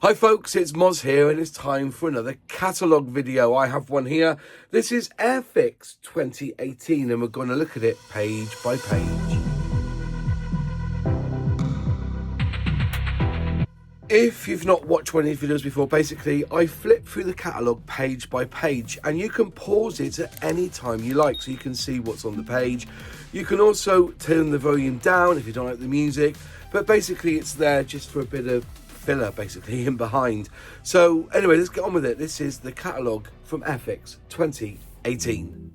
Hi folks, it's Moz here and it's time for another catalogue video. I have one here. This is Airfix 2018 and we're going to look at it page by page. If you've not watched one of these videos before, basically I flip through the catalogue page by page and you can pause it at any time you like so you can see what's on the page. You can also turn the volume down if you don't like the music, but basically it's there just for a bit of filler basically in behind. So anyway, let's get on with it. This is the catalogue from Airfix 2018.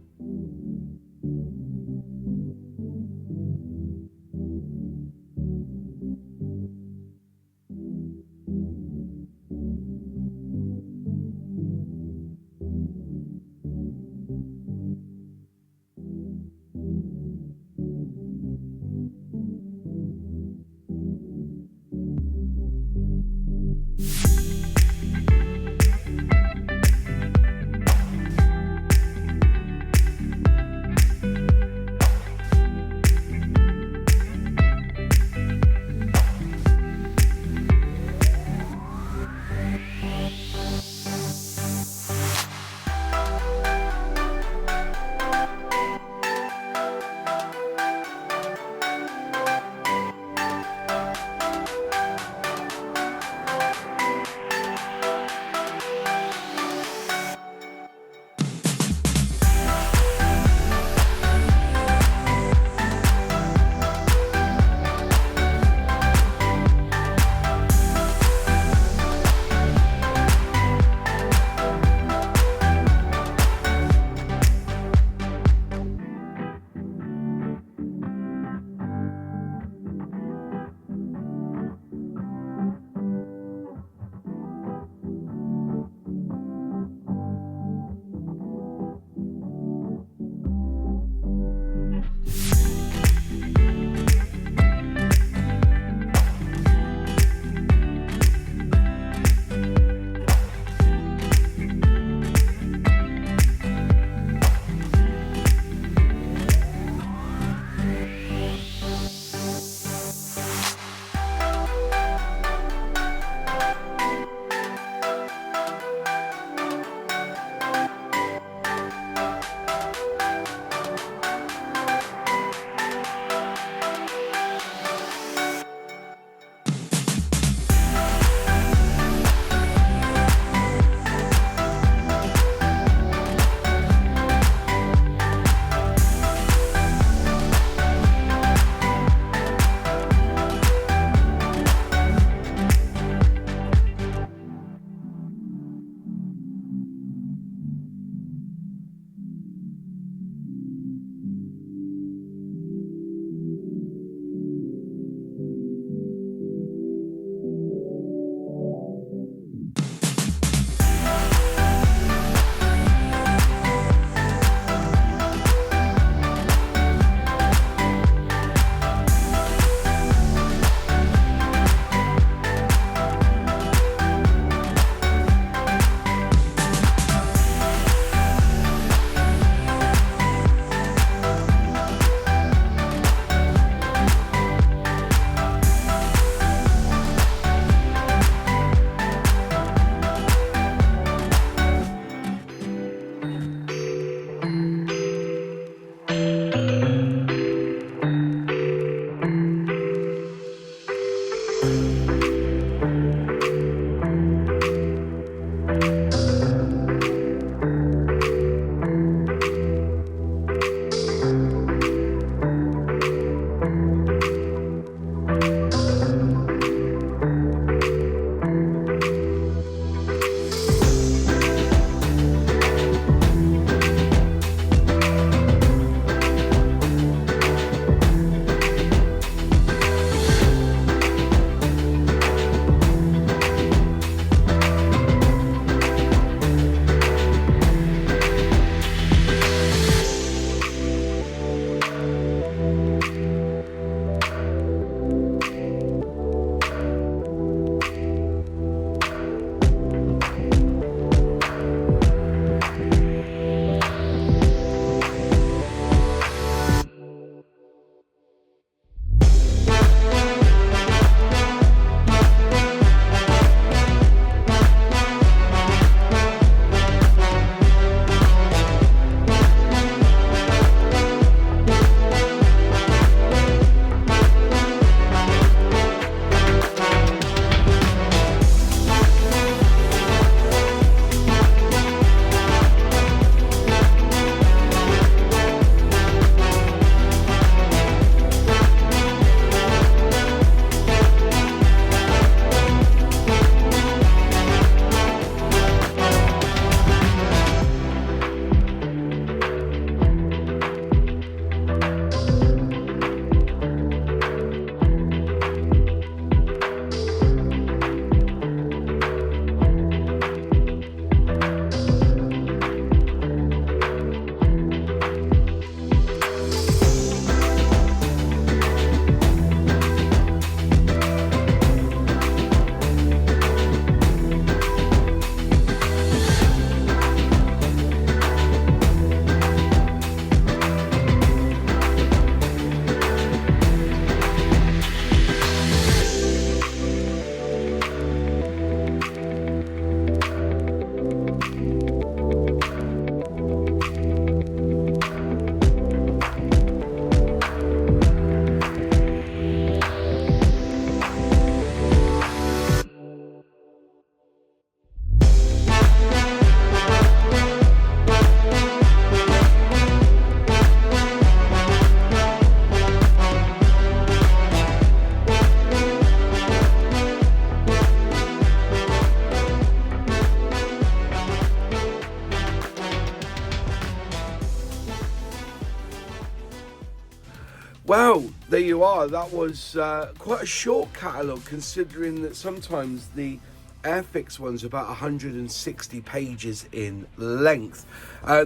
Well, there you are. That was quite a short catalogue, considering that sometimes the Airfix one's about 160 pages in length.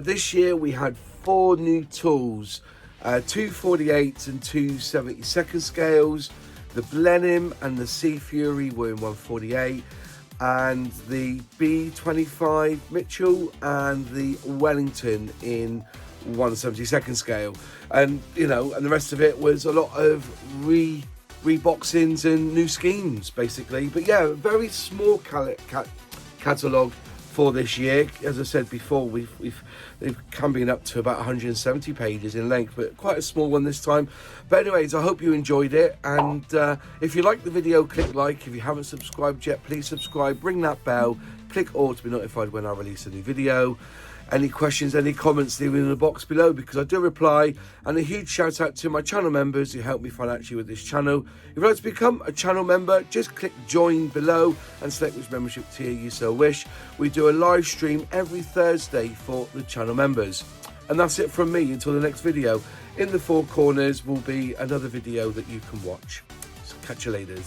This year we had 4 new tools, 2 48s and 2 72nd scales. The Blenheim and the Sea Fury were in 148, and the B25 Mitchell and the Wellington in 172nd scale. And you know, and the rest of it was a lot of reboxings and new schemes basically. But yeah, very small catalogue for this year. As I said before, they've come being up to about 170 pages in length, but quite a small one this time. But anyways, I hope you enjoyed it, and if you like the video, click like. If you haven't subscribed yet, please subscribe, ring that bell, click all to be notified when I release a new video. Any questions, any comments, leave it in the box below, because I do reply. And a huge shout out to my channel members who help me financially with this channel. If you'd like to become a channel member, just click join below and select which membership tier you so wish. We do a live stream every Thursday for the channel members. And that's it from me until the next video. In the 4 corners will be another video that you can watch. So catch you later.